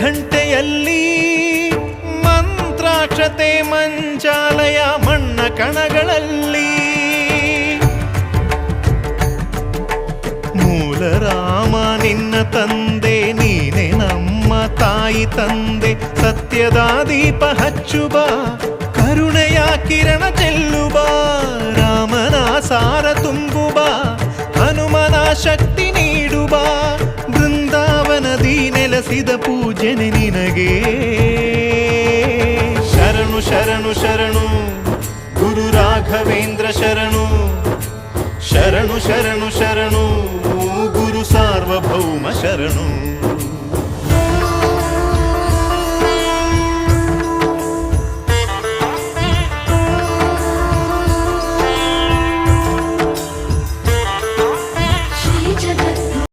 ಘಂಟೆಯಲ್ಲಿ ಮಂತ್ರಾಕ್ಷತೆ ಮಂಚಾಲಯ ಮಣ್ಣ ಕಣಗಳಲ್ಲಿ ಮೂಲ ರಾಮ ನಿನ್ನ ತಂದೆ ನೀನೆ ನಮ್ಮ ತಾಯಿ ತಂದೆ ಸತ್ಯದ ದೀಪ ಹಚ್ಚುಬ ಕರುಣೆಯ ಕಿರಣ ಚೆಲ್ಲುಬ ರಾಮನ ಸಾರ ತುಂಬುಬ ಹನುಮನ ಶಕ್ತಿ ನೀಡುಬ ಬೃಂದಾವನದಿ ನೆಲೆಸಿದ ಪೂಜನೆ ನಿನಗೆ ಶರಣು ಶರಣು ಶರಣು ಗುರು ರಾಘವೇಂದ್ರ ಶರಣು ಶರಣು ಶರಣು ಶರಣು ಗುರು ಸಾರ್ವಭೌಮ ಶರಣು.